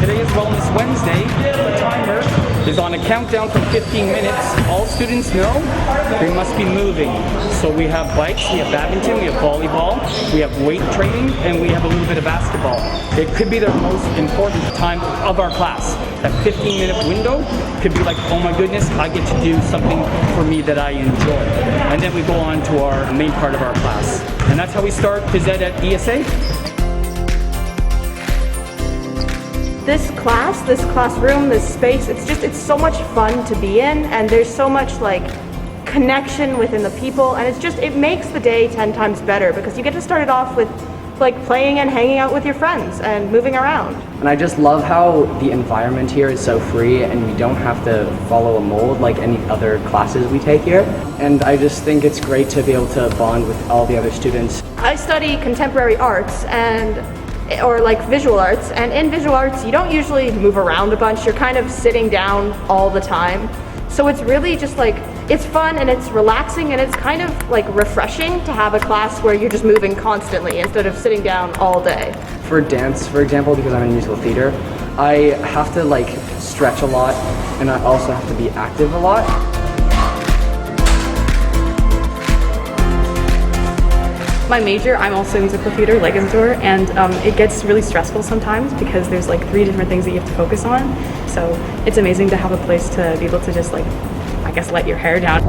Today is Wellness Wednesday. The timer is on a countdown from 15 minutes. All students know they must be moving. So we have bikes, we have badminton, we have volleyball, we have weight training, and we have a little bit of basketball. It could be the most important time of our class. That 15-minute window could be like, oh my goodness, I get to do something for me that I enjoy. And then we go on to our main part of our class. And that's how we start phys ed at ESA. This classroom, this space, it's so much fun to be in, and there's so much like connection within the people, and it makes the day 10 times better because you get to start it off with like playing and hanging out with your friends and moving around. And I just love how the environment here is so free and we don't have to follow a mold like any other classes we take here. And I just think it's great to be able to bond with all the other students. I study contemporary arts or like visual arts, and in visual arts you don't usually move around a bunch, you're kind of sitting down all the time. So it's really just like, it's fun and it's relaxing and it's kind of like refreshing to have a class where you're just moving constantly instead of sitting down all day. For dance, for example, because I'm in musical theater, I have to like stretch a lot and I also have to be active a lot. My major, I'm also in musical theater, like Isadora, and it gets really stressful sometimes because there's like 3 different things that you have to focus on. So it's amazing to have a place to be able to just like, I guess, let your hair down.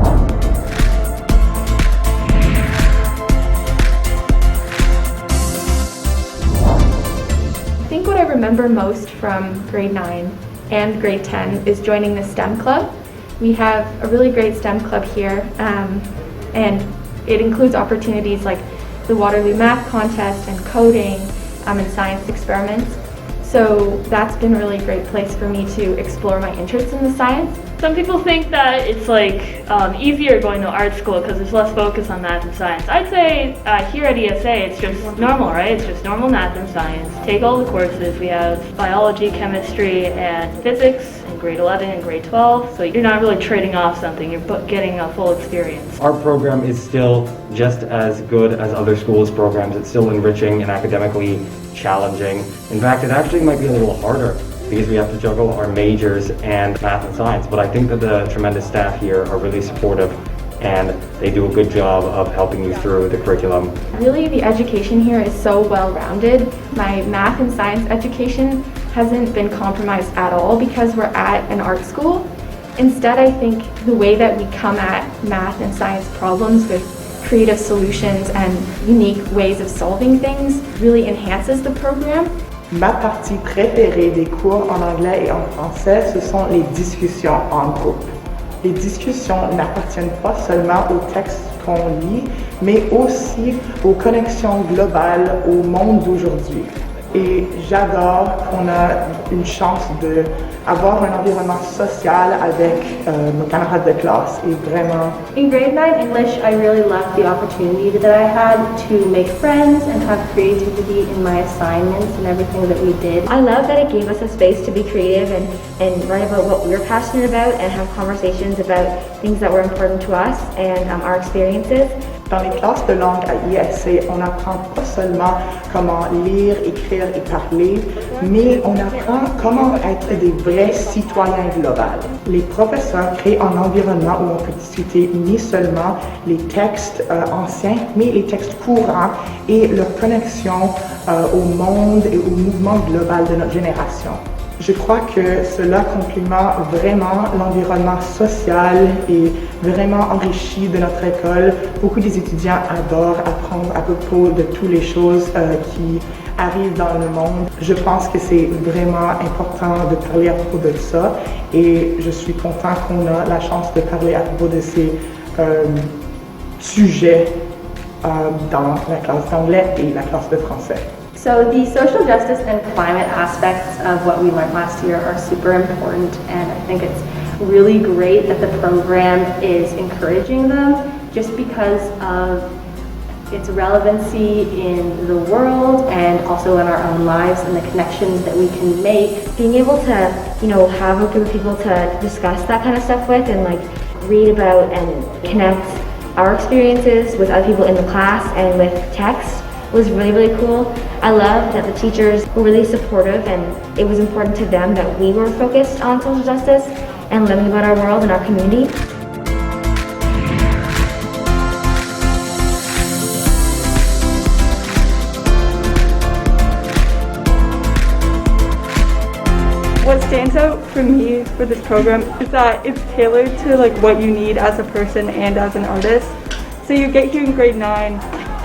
I think what I remember most from grade 9 and grade 10 is joining the STEM club. We have a really great STEM club here, and it includes opportunities like the Waterloo Math Contest and coding and science experiments. So that's been a really great place for me to explore my interests in the science. Some people think that it's like easier going to art school because there's less focus on math and science. I'd say here at ESA it's just normal, right? It's just normal math and science. Take all the courses. We have biology, chemistry, and physics in grade 11 and grade 12. So you're not really trading off something, you're getting a full experience. Our program is still just as good as other schools' programs. It's still enriching and academically challenging. In fact, it actually might be a little harder because we have to juggle our majors and math and science. But I think that the tremendous staff here are really supportive and they do a good job of helping you through the curriculum. Really, the education here is so well-rounded. My math and science education hasn't been compromised at all because we're at an art school. Instead, I think the way that we come at math and science problems with creative solutions and unique ways of solving things really enhances the program. Ma partie préférée des cours en anglais et en français, ce sont les discussions en groupe. Les discussions n'appartiennent pas seulement aux textes qu'on lit, mais aussi aux connexions globales au monde d'aujourd'hui. Et j'adore qu'on a une chance d'avoir un environnement social avec nos camarades de classe et vraiment. In grade 9 English, I really loved the opportunity that I had to make friends and have creativity in my assignments and everything that we did. I love that it gave us a space to be creative and write about what we're passionate about and have conversations about things that were important to us and our experiences. Dans les classes de langue à ESA, on apprend pas seulement comment lire, écrire et parler, mais on apprend comment être des vrais citoyens globaux. Les professeurs créent un environnement où on peut discuter ni seulement les textes anciens, mais les textes courants et leur connexion au monde et au mouvement global de notre génération. Je crois que cela complimente vraiment l'environnement social et vraiment enrichi de notre école. Beaucoup des étudiants adorent apprendre à propos de toutes les choses qui arrivent dans le monde. Je pense que c'est vraiment important de parler à propos de ça et je suis content qu'on a la chance de parler à propos de ces sujets dans la classe d'anglais et la classe de français. So the social justice and climate aspects of what we learned last year are super important, and I think it's really great that the program is encouraging them just because of its relevancy in the world and also in our own lives and the connections that we can make. Being able to, have a group of people to discuss that kind of stuff with and like read about and connect our experiences with other people in the class and with text was really, really cool. I love that the teachers were really supportive, and it was important to them that we were focused on social justice and learning about our world and our community. What stands out for me for this program is that it's tailored to like what you need as a person and as an artist. So you get here in grade 9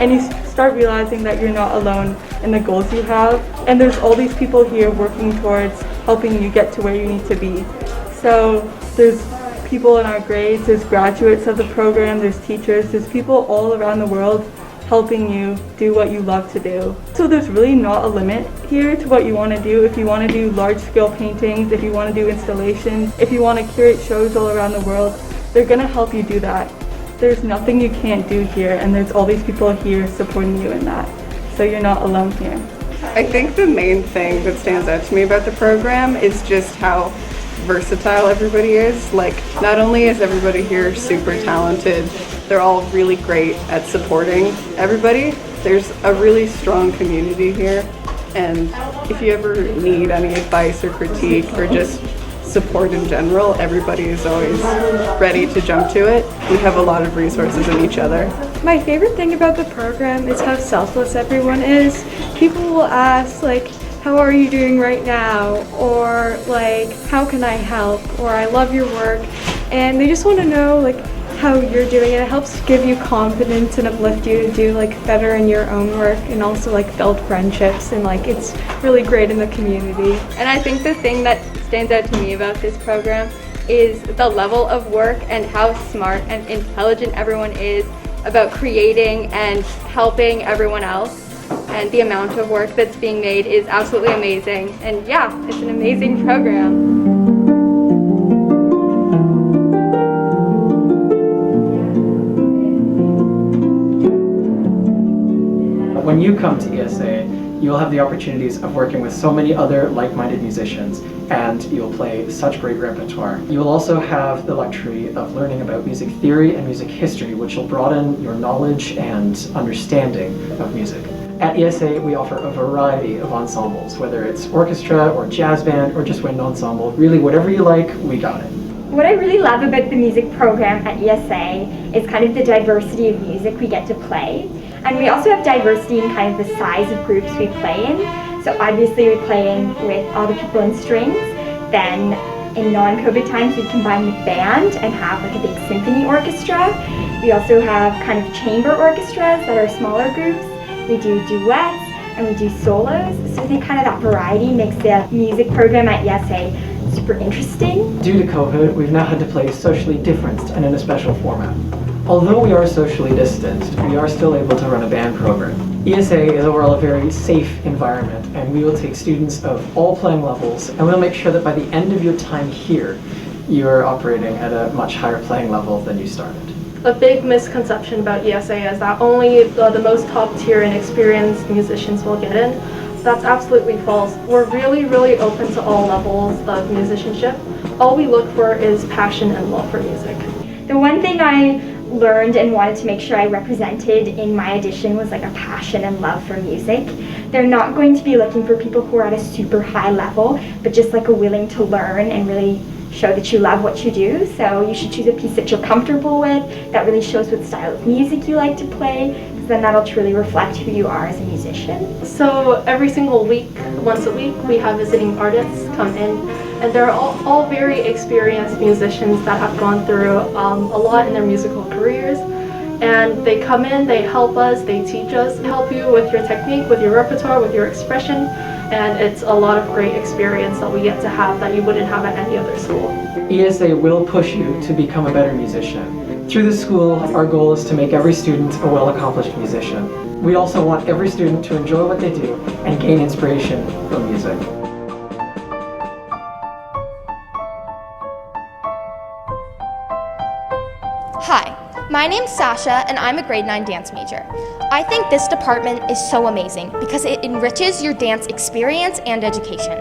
and you start realizing that you're not alone in the goals you have. And there's all these people here working towards helping you get to where you need to be. So there's people in our grades, there's graduates of the program, there's teachers, there's people all around the world helping you do what you love to do. So there's really not a limit here to what you want to do. If you want to do large-scale paintings, if you want to do installations, if you want to curate shows all around the world, they're going to help you do that. There's nothing you can't do here, and there's all these people here supporting you in that. So you're not alone here. I think the main thing that stands out to me about the program is just how versatile everybody is. Like, not only is everybody here super talented, they're all really great at supporting everybody. There's a really strong community here, and if you ever need any advice or critique or just support in general, everybody is always ready to jump to it. We have a lot of resources in each other. My favorite thing about the program is how selfless everyone is. People will ask, like, how are you doing right now? Or like, how can I help? Or I love your work. And they just want to know like how you're doing, and it helps give you confidence and uplift you to do like better in your own work, and also like build friendships, and like it's really great in the community. And I think the thing that stands out to me about this program is the level of work and how smart and intelligent everyone is about creating and helping everyone else. And the amount of work that's being made is absolutely amazing. And yeah, it's an amazing program. When you come to ESA, you will have the opportunities of working with so many other like-minded musicians, and you'll play such great repertoire. You will also have the luxury of learning about music theory and music history, which will broaden your knowledge and understanding of music. At ESA, we offer a variety of ensembles, whether it's orchestra or jazz band or just wind ensemble. Really, whatever you like, we got it. What I really love about the music program at ESA is kind of the diversity of music we get to play. And we also have diversity in kind of the size of groups we play in. So obviously we play in with all the people in strings. Then in non-COVID times we combine with band and have like a big symphony orchestra. We also have kind of chamber orchestras that are smaller groups. We do duets and we do solos. So I think kind of that variety makes the music program at ESA super interesting. Due to COVID, we've now had to play socially distanced and in a special format. Although we are socially distanced, we are still able to run a band program. ESA is overall a very safe environment, and we will take students of all playing levels, and we'll make sure that by the end of your time here, you're operating at a much higher playing level than you started. A big misconception about ESA is that only the most top tier and experienced musicians will get in. That's absolutely false. We're really, really open to all levels of musicianship. All we look for is passion and love for music. The one thing I learned and wanted to make sure I represented in my audition was like a passion and love for music. They're not going to be looking for people who are at a super high level, but just like a willing to learn and really show that you love what you do. So you should choose a piece that you're comfortable with, that really shows what style of music you like to play, because then that'll truly reflect who you are as a musician. So every single week, once a week, we have visiting artists come in, and they're all very experienced musicians that have gone through a lot in their musical careers. And they come in, they help us, they teach us, help you with your technique, with your repertoire, with your expression. And it's a lot of great experience that we get to have that you wouldn't have at any other school. ESA will push you to become a better musician. Through the school, our goal is to make every student a well-accomplished musician. We also want every student to enjoy what they do and gain inspiration from music. Hi, my name's Sasha and I'm a grade 9 dance major. I think this department is so amazing because it enriches your dance experience and education.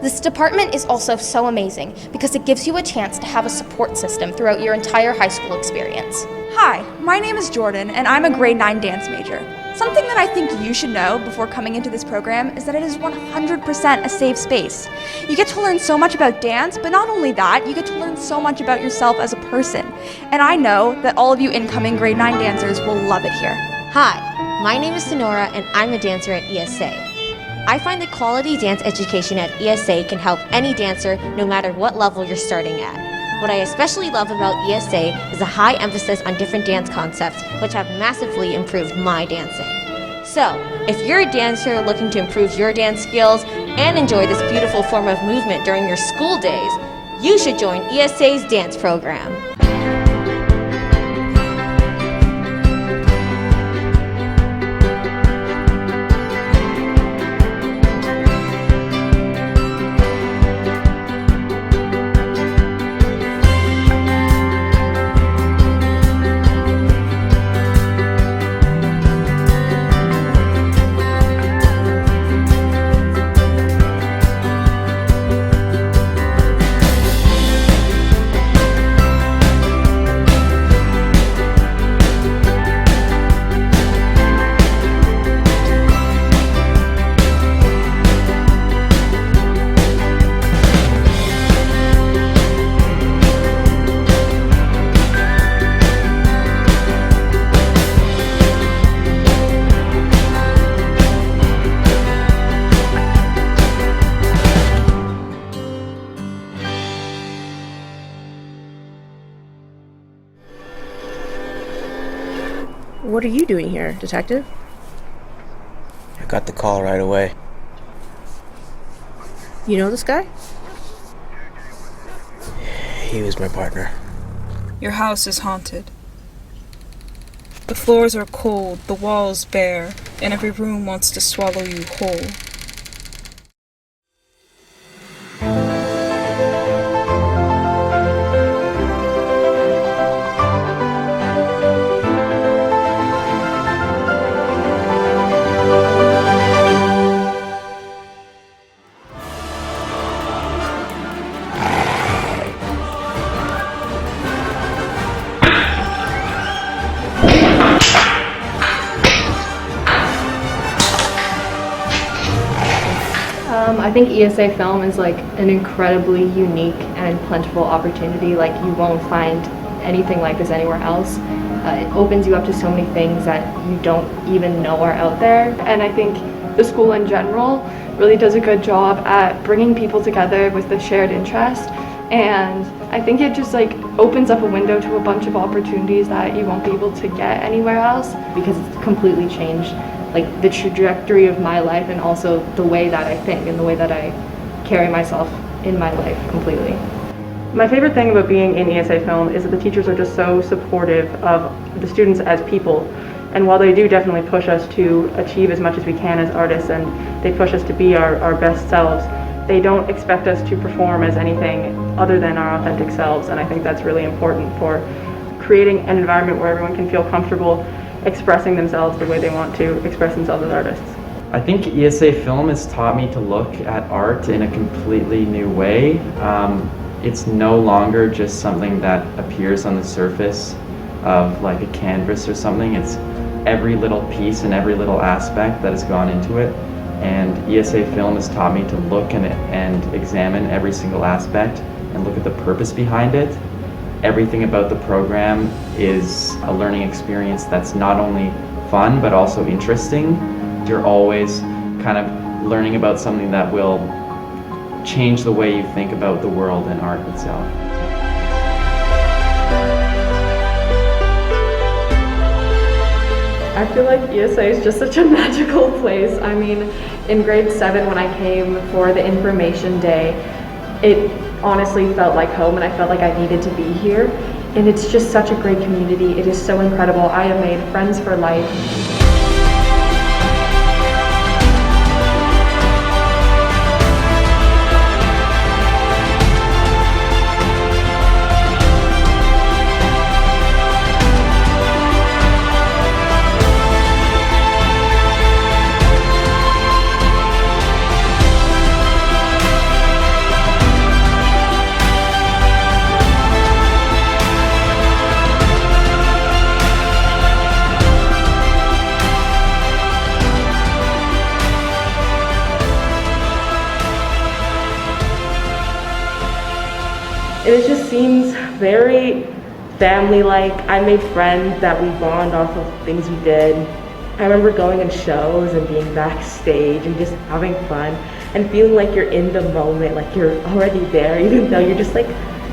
This department is also so amazing because it gives you a chance to have a support system throughout your entire high school experience. Hi, my name is Jordan and I'm a grade 9 dance major. Something that I think you should know before coming into this program is that it is 100% a safe space. You get to learn so much about dance, but not only that, you get to learn so much about yourself as a person. And I know that all of you incoming grade 9 dancers will love it here. Hi, my name is Sonora and I'm a dancer at ESA. I find that quality dance education at ESA can help any dancer no matter what level you're starting at. What I especially love about ESA is a high emphasis on different dance concepts, which have massively improved my dancing. So, if you're a dancer looking to improve your dance skills and enjoy this beautiful form of movement during your school days, you should join ESA's dance program. What are you doing here, detective? I got the call right away. You know this guy? He was my partner. Your house is haunted. The floors are cold, the walls bare, and every room wants to swallow you whole. I think ESA Film is like an incredibly unique and plentiful opportunity. Like you won't find anything like this anywhere else. It opens you up to so many things that you don't even know are out there. And I think the school in general really does a good job at bringing people together with the shared interest. And I think it just like opens up a window to a bunch of opportunities that you won't be able to get anywhere else. Because it's completely changed like the trajectory of my life and also the way that I think and the way that I carry myself in my life completely. My favorite thing about being in ESA Film is that the teachers are just so supportive of the students as people. And while they do definitely push us to achieve as much as we can as artists and they push us to be our best selves, they don't expect us to perform as anything other than our authentic selves. And I think that's really important for creating an environment where everyone can feel comfortable expressing themselves the way they want to express themselves as artists. I think ESA Film has taught me to look at art in a completely new way. It's no longer just something that appears on the surface of like a canvas or something. It's every little piece and every little aspect that has gone into it. And ESA Film has taught me to look and examine every single aspect and look at the purpose behind it. Everything about the program is a learning experience that's not only fun but also interesting. You're always kind of learning about something that will change the way you think about the world and art itself. I feel like ESA is just such a magical place. I mean, in grade 7 when I came for the information day, it honestly felt like home and I felt like I needed to be here. And it's just such a great community. It is so incredible. I have made friends for life. And it just seems very family-like. I made friends that we bond off of things we did. I remember going in shows and being backstage and just having fun and feeling like you're in the moment, like you're already there, even though you're just like,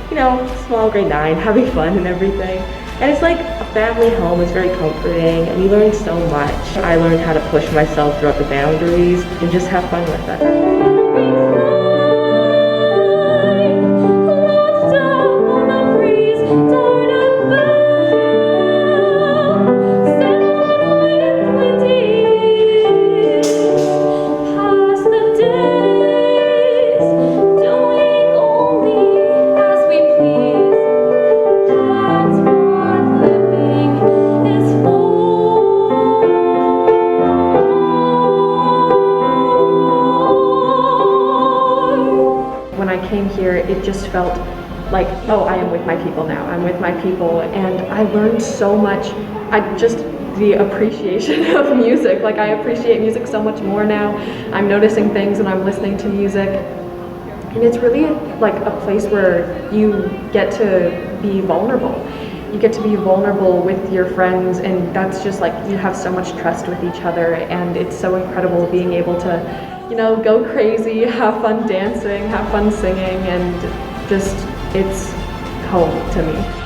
you know, small grade 9, having fun and everything. And it's like a family home. It's very comforting and you learn so much. I learned how to push myself throughout the boundaries and just have fun with it. When I came here, it just felt like, oh, I am with my people now. I'm with my people, and I learned so much. The appreciation of music. Like, I appreciate music so much more now. I'm noticing things and I'm listening to music. And it's really like a place where you get to be vulnerable. You get to be vulnerable with your friends, and that's just like, you have so much trust with each other, and it's so incredible being able to, you know, go crazy, have fun dancing, have fun singing, and just, it's home to me.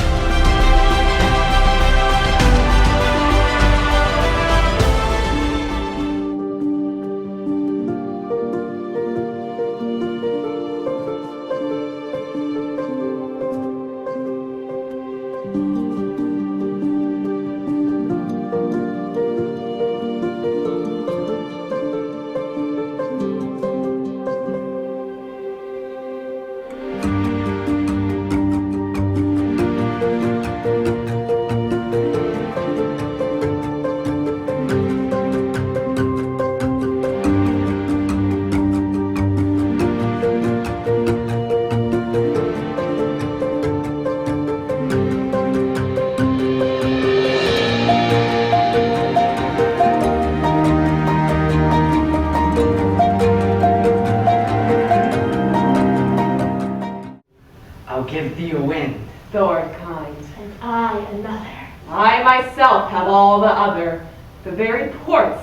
I'll give thee a wind. Thou art kind. And I another. I myself have all the other. The very ports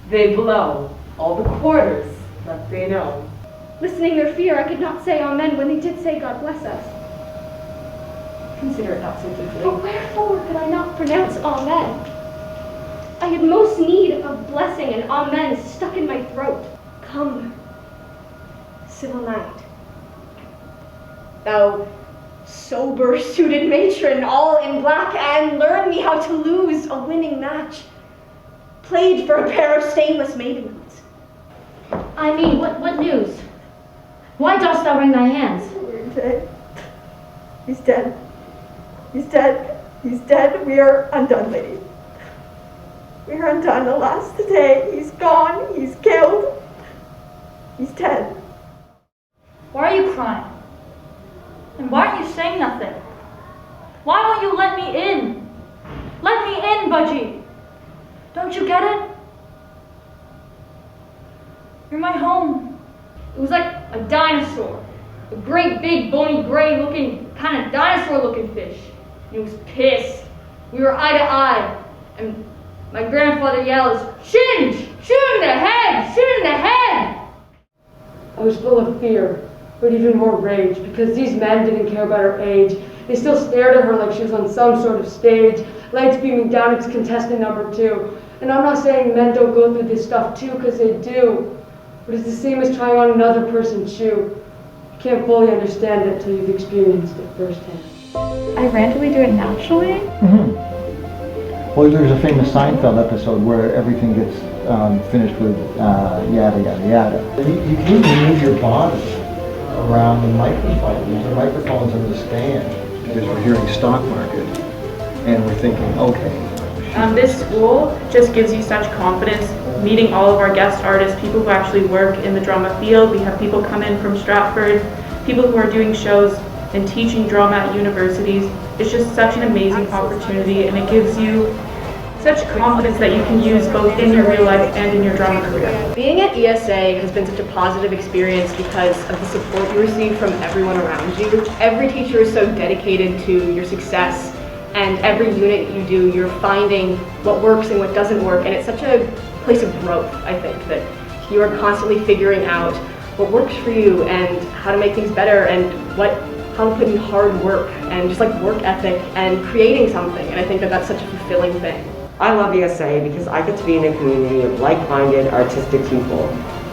they blow, all the quarters that they know. Listening their fear, I could not say amen when they did say God bless us. Consider it not so deeply. But wherefore could I not pronounce amen? I had most need of blessing, and amen stuck in my throat. Come, civil knight. Thou sober suited matron, all in black, and learn me how to lose a winning match. Played for a pair of stainless maidens. I mean, what news? Why dost thou wring thy hands? We're dead. He's dead. He's dead. He's dead. We are undone, lady. We are undone. Alas, today he's gone. He's killed. He's dead. Why are you crying? And why aren't you saying nothing? Why won't you let me in? Let me in, Budgie. Don't you get it? You're my home. It was like a dinosaur. A great big bony gray looking, kind of dinosaur looking fish. He was pissed. We were eye to eye. And my grandfather yells, "Shoot him! Shoot him in the head! Shoot him in the head!" I was full of fear, but even more rage, because these men didn't care about her age. They still stared at her like she was on some sort of stage, lights beaming down its contestant number 2. And I'm not saying men don't go through this stuff too, because they do. But it's the same as trying on another person's shoe. You can't fully understand it till you've experienced it firsthand. I randomly do it naturally. Well, there's a famous Seinfeld episode where everything gets finished with yada, yada, yada. You can even move your body around the microphone. The microphone's in the stand because we're hearing stock market and we're thinking, okay. This school just gives you such confidence, meeting all of our guest artists, people who actually work in the drama field. We have people come in from Stratford, people who are doing shows and teaching drama at universities. It's just such an amazing opportunity, and it gives you such confidence that you can use both in your real life and in your drama career. Being at ESA has been such a positive experience because of the support you receive from everyone around you. Every teacher is so dedicated to your success, and every unit you do, you're finding what works and what doesn't work, and it's such a place of growth, I think, that you are constantly figuring out what works for you and how to make things better and how to put in hard work and just like work ethic and creating something, and I think that that's such a fulfilling thing. I love ESA because I get to be in a community of like-minded artistic people,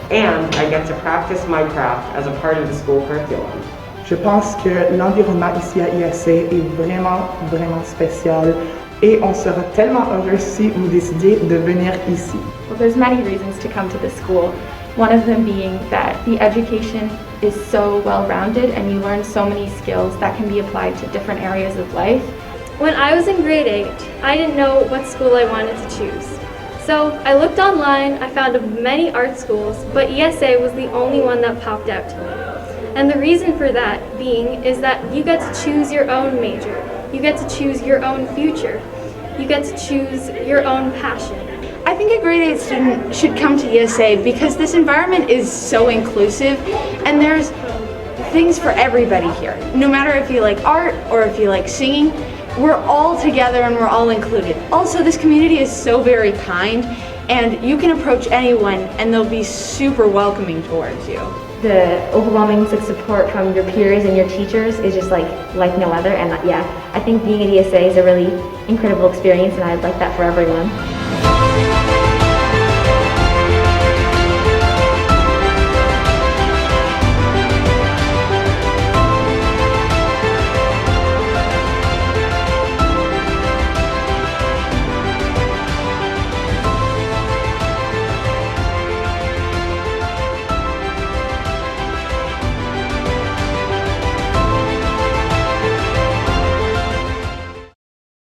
and I get to practice my craft as a part of the school curriculum. Je pense que l'environnement ici à ESA est vraiment, vraiment spécial et on sera tellement heureux si vous décidez de venir ici. Well, there's many reasons to come to this school. One of them being that the education is so well-rounded and you learn so many skills that can be applied to different areas of life. When I was in grade 8, I didn't know what school I wanted to choose. So I looked online, I found many art schools, but ESA was the only one that popped out to me. And the reason for that being is that you get to choose your own major, you get to choose your own future, you get to choose your own passion. I think a grade 8 student should come to ESA because this environment is so inclusive and there's things for everybody here. No matter if you like art or if you like singing, we're all together and we're all included. Also, this community is so very kind and you can approach anyone and they'll be super welcoming towards you. The overwhelming support from your peers and your teachers is just like no other, and yeah, I think being at ESA is a really incredible experience and I'd like that for everyone.